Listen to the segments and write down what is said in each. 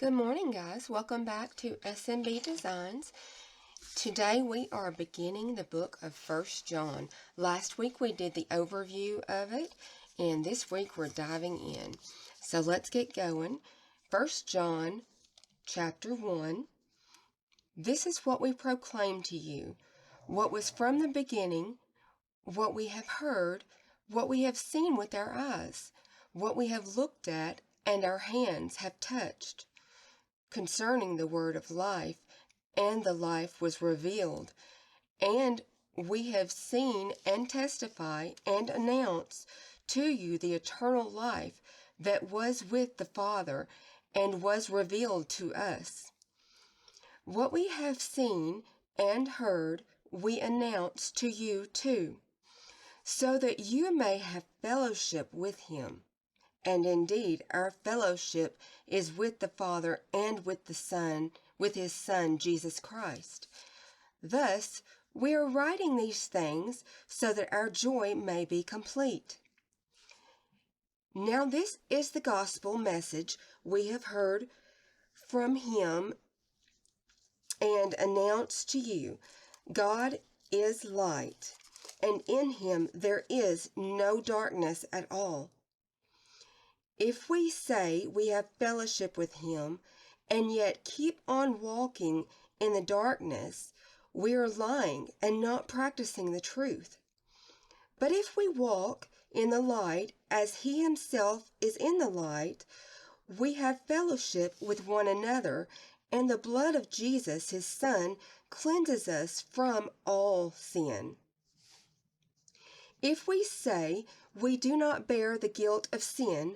Good morning, guys. Welcome back to SMB Designs. Today we are beginning the book of 1 John. Last week we did the overview of it, and this week we're diving in. So let's get going. 1 John chapter 1. This is what we proclaim to you, what was from the beginning, what we have heard, what we have seen with our eyes, what we have looked at and our hands have touched, concerning the word of life, and the life was revealed, and we have seen and testify and announce to you the eternal life that was with the Father and was revealed to us. What we have seen and heard we announce to you too, so that you may have fellowship with him. And indeed, our fellowship is with the Father and with the Son, with his Son, Jesus Christ. Thus, we are writing these things so that our joy may be complete. Now this is the gospel message we have heard from him and announced to you. God is light, and in him there is no darkness at all. If we say we have fellowship with him and yet keep on walking in the darkness, we are lying and not practicing the truth. But if we walk in the light as he himself is in the light, we have fellowship with one another, and the blood of Jesus, his Son, cleanses us from all sin. If we say we do not bear the guilt of sin,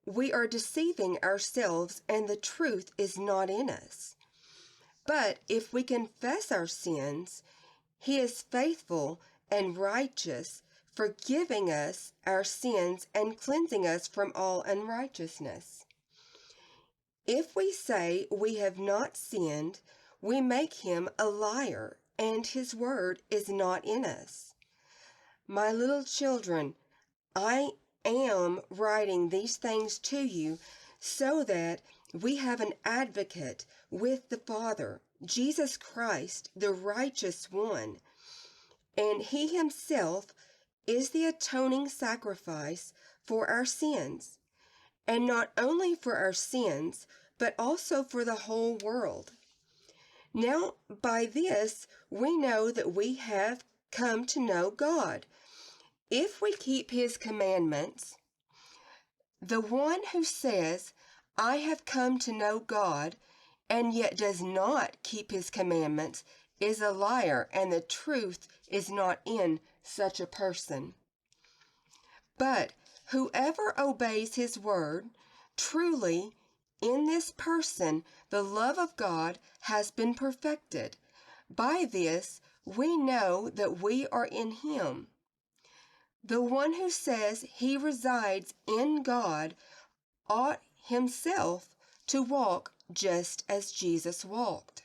we are deceiving ourselves, and the truth is not in us. But if we confess our sins, he is faithful and righteous, forgiving us our sins and cleansing us from all unrighteousness. If we say we have not sinned, we make him a liar, and his word is not in us. My little children, I am writing these things to you so that we have an advocate with the Father, Jesus Christ, the righteous one, and he himself is the atoning sacrifice for our sins, and not only for our sins, but also for the whole world. Now, by this we know that we have come to know God, if we keep his commandments. The one who says, I have come to know God, and yet does not keep his commandments, is a liar, and the truth is not in such a person. But whoever obeys his word, truly in this person the love of God has been perfected. By this we know that we are in him. The one who says he resides in God ought himself to walk just as Jesus walked.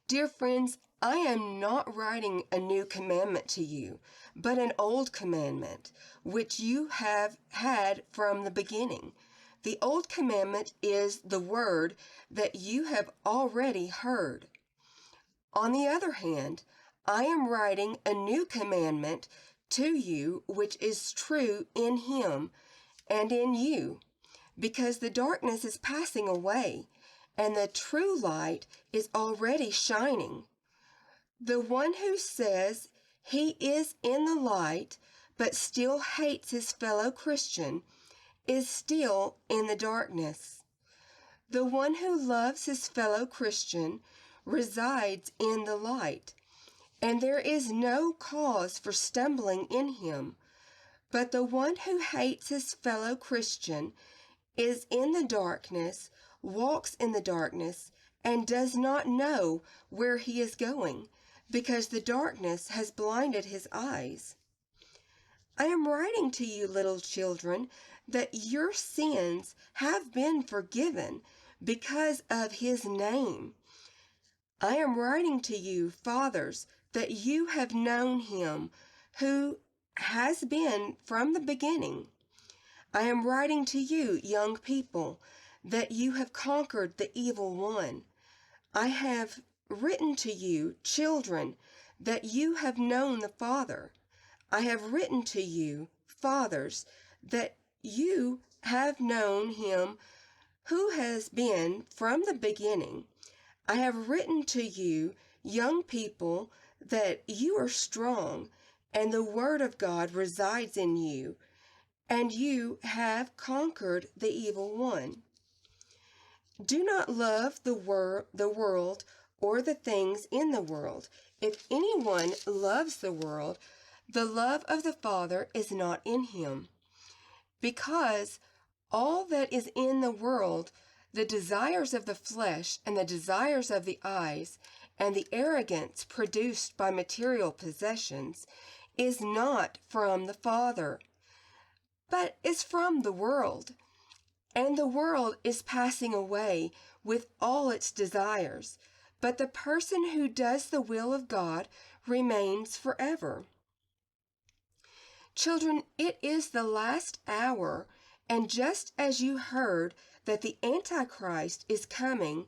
Dear friends, I am not writing a new commandment to you, but an old commandment, which you have had from the beginning. The old commandment is the word that you have already heard. On the other hand, I am writing a new commandment to you, which is true in him and in you, because the darkness is passing away, and the true light is already shining. The one who says he is in the light, but still hates his fellow Christian, is still in the darkness. The one who loves his fellow Christian resides in the light, and there is no cause for stumbling in him. But the one who hates his fellow Christian is in the darkness, walks in the darkness, and does not know where he is going, because the darkness has blinded his eyes. I am writing to you, little children, that your sins have been forgiven because of his name. I am writing to you, fathers, that you have known him who has been from the beginning. I am writing to you, young people, that you have conquered the evil one. I have written to you, children, that you have known the Father. I have written to you, fathers, that you have known him who has been from the beginning. I have written to you, young people, that you are strong, and the word of God resides in you, and you have conquered the evil one. Do not love the world or the things in the world. If anyone loves the world, the love of the Father is not in him. Because all that is in the world, the desires of the flesh and the desires of the eyes, and the arrogance produced by material possessions, is not from the Father, but is from the world. And the world is passing away with all its desires, but the person who does the will of God remains forever. Children, it is the last hour, and just as you heard that the Antichrist is coming,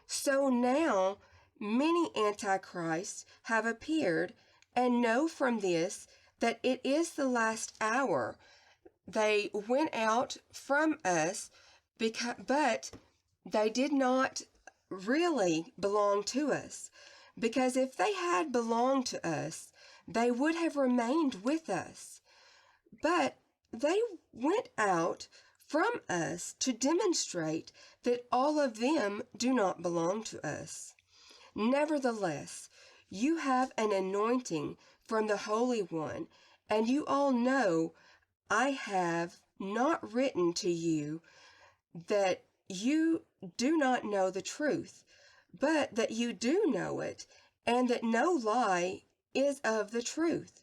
so now many Antichrists have appeared, and know from this that it is the last hour. They went out from us, but they did not really belong to us, because if they had belonged to us, they would have remained with us. But they went out from us to demonstrate that all of them do not belong to us. Nevertheless, you have an anointing from the Holy One, and you all know I have not written to you that you do not know the truth, but that you do know it, and that no lie is of the truth.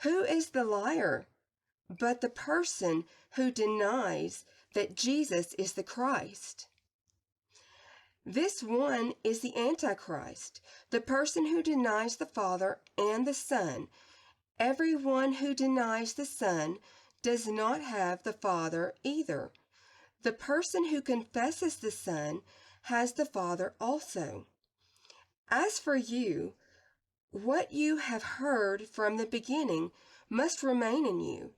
Who is the liar but the person who denies that Jesus is the Christ? This one is the Antichrist, the person who denies the Father and the Son. Everyone who denies the Son does not have the Father either. The person who confesses the Son has the Father also. As for you, what you have heard from the beginning must remain in you.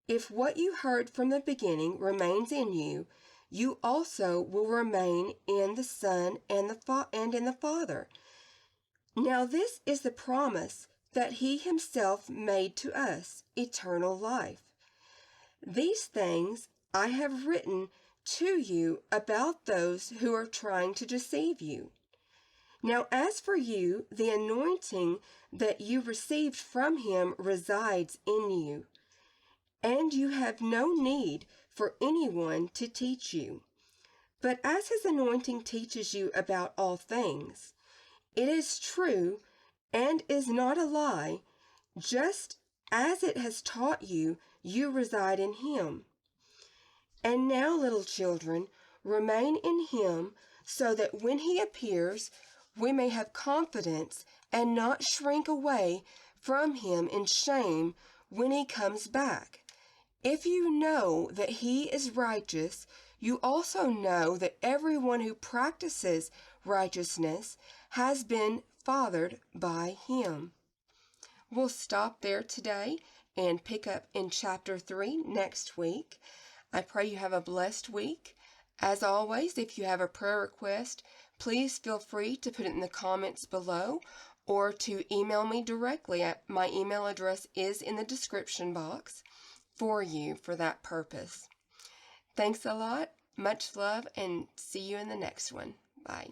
If what you heard from the beginning remains in you, you also will remain in the Son and in the Father. Now this is the promise that he himself made to us, eternal life. These things I have written to you about those who are trying to deceive you. Now as for you, the anointing that you received from him resides in you, and you have no need for anyone to teach you. But as his anointing teaches you about all things, it is true and is not a lie, just as it has taught you, you reside in him. And now, little children, remain in him, so that when he appears, we may have confidence and not shrink away from him in shame when he comes back. If you know that he is righteous, you also know that everyone who practices righteousness has been fathered by him. We'll stop there today and pick up in chapter 3 next week. I pray you have a blessed week. As always, if you have a prayer request, please feel free to put it in the comments below or to email me directly. My email address is in the description box for you for that purpose. Thanks a lot, much love, and see you in the next one. Bye.